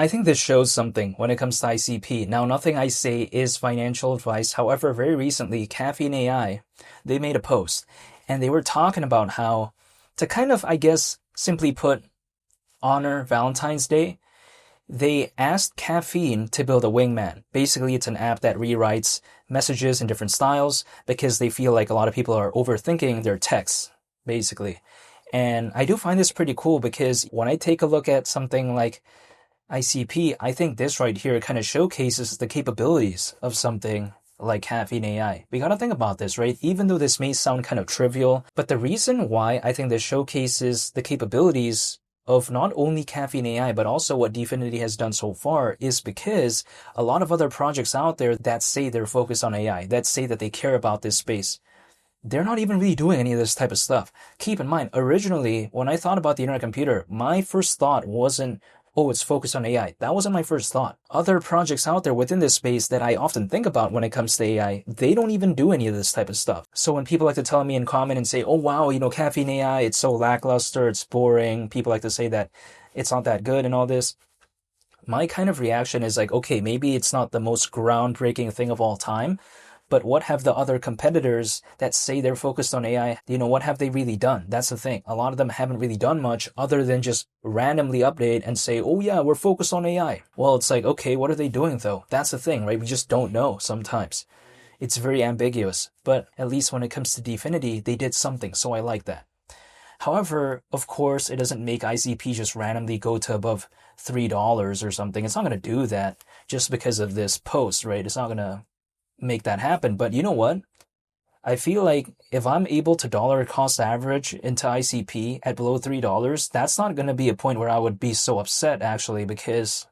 I think this shows something when it comes to ICP. Now, nothing I say is financial advice. However, very recently, Caffeine AI, they made a post and they were talking about how to kind of, I guess, simply put, honor Valentine's Day. They asked Caffeine to build a wingman. Basically, it's an app that rewrites messages in different styles because they feel like a lot of people are overthinking their texts, basically. And I do find this pretty cool because when I take a look at something like ICP, I think this right here kind of showcases the capabilities of something like Caffeine AI. We gotta think about this, right? Even though this may sound kind of trivial, but the reason why I think this showcases the capabilities of not only Caffeine AI, but also what Dfinity has done so far is because a lot of other projects out there that say they're focused on AI, that say that they care about this space, they're not even really doing any of this type of stuff. Keep in mind, originally, when I thought about the internet computer, my first thought wasn't, oh, it's focused on AI. That wasn't my first thought. Other projects out there within this space that I often think about when it comes to AI, they don't even do any of this type of stuff. So when people like to tell me and comment and say, oh, wow, Caffeine AI, it's so lackluster, it's boring. People like to say that it's not that good and all this. My kind of reaction is like, okay, maybe it's not the most groundbreaking thing of all time, but what have the other competitors that say they're focused on AI, what have they really done? That's the thing. A lot of them haven't really done much other than just randomly update and say, oh yeah, we're focused on AI. Well, it's like, okay, what are they doing though? That's the thing, right? We just don't know sometimes. It's very ambiguous, but at least when it comes to Dfinity, they did something, so I like that. However, of course, it doesn't make ICP just randomly go to above $3 or something. It's not going to do that just because of this post, right? It's not going to make that happen. But you know what? I feel like if I'm able to dollar cost average into ICP at below $3, that's not going to be a point where I would be so upset actually, because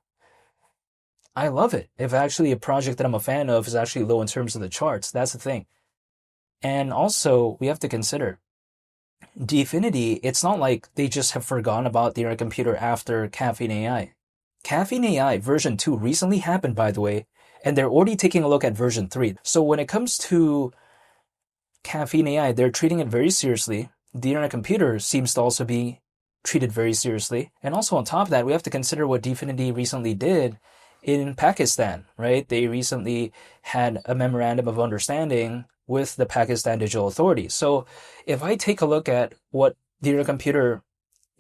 I love it. If actually a project that I'm a fan of is actually low in terms of the charts, that's the thing. And also, we have to consider Dfinity, it's not like they just have forgotten about their computer after Caffeine AI. Caffeine AI version 2 recently happened, by the way, and they're already taking a look at version 3. So when it comes to Caffeine AI, they're treating it very seriously. The internet computer seems to also be treated very seriously. And also on top of that, we have to consider what Dfinity recently did in Pakistan, right? They recently had a memorandum of understanding with the Pakistan Digital Authority. So if I take a look at what the internet computer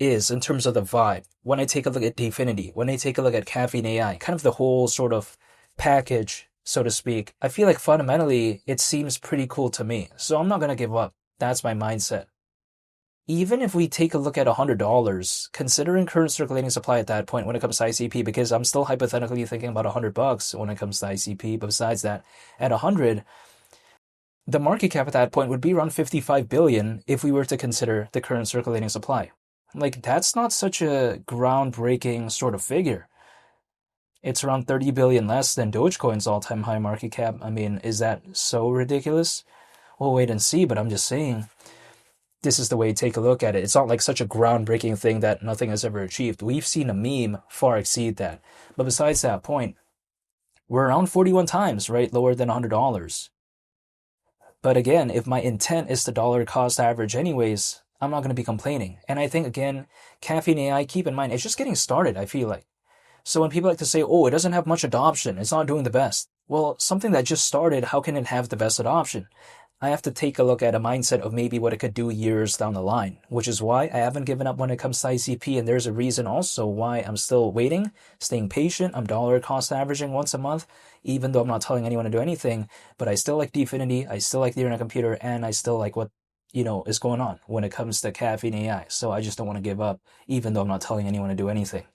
is in terms of the vibe, when I take a look at Dfinity, when I take a look at Caffeine AI, kind of the whole sort of package, so to speak, I feel like fundamentally it seems pretty cool to me. So I'm not going to give up. That's my mindset. Even if we take a look at $100, considering current circulating supply at that point when it comes to ICP, because I'm still hypothetically thinking about $100 when it comes to ICP, but besides that, at 100, the market cap at that point would be around 55 billion if we were to consider the current circulating supply. Like, that's not such a groundbreaking sort of figure. It's around 30 billion less than Dogecoin's all-time high market cap. I mean, is that so ridiculous? We'll wait and see, but I'm just saying, this is the way to take a look at it. It's not like such a groundbreaking thing that nothing has ever achieved. We've seen a meme far exceed that. But besides that point, we're around 41 times, right, lower than $100. But again, if my intent is to dollar cost average anyways, I'm not going to be complaining. And I think, again, Caffeine AI, keep in mind, it's just getting started, I feel like. So when people like to say, oh, it doesn't have much adoption, it's not doing the best. Well, something that just started, how can it have the best adoption? I have to take a look at a mindset of maybe what it could do years down the line, which is why I haven't given up when it comes to ICP. And there's a reason also why I'm still waiting, staying patient. I'm dollar cost averaging once a month, even though I'm not telling anyone to do anything. But I still like Dfinity, I still like the internet computer, and I still like what is going on when it comes to Caffeine AI. So I just don't want to give up, even though I'm not telling anyone to do anything.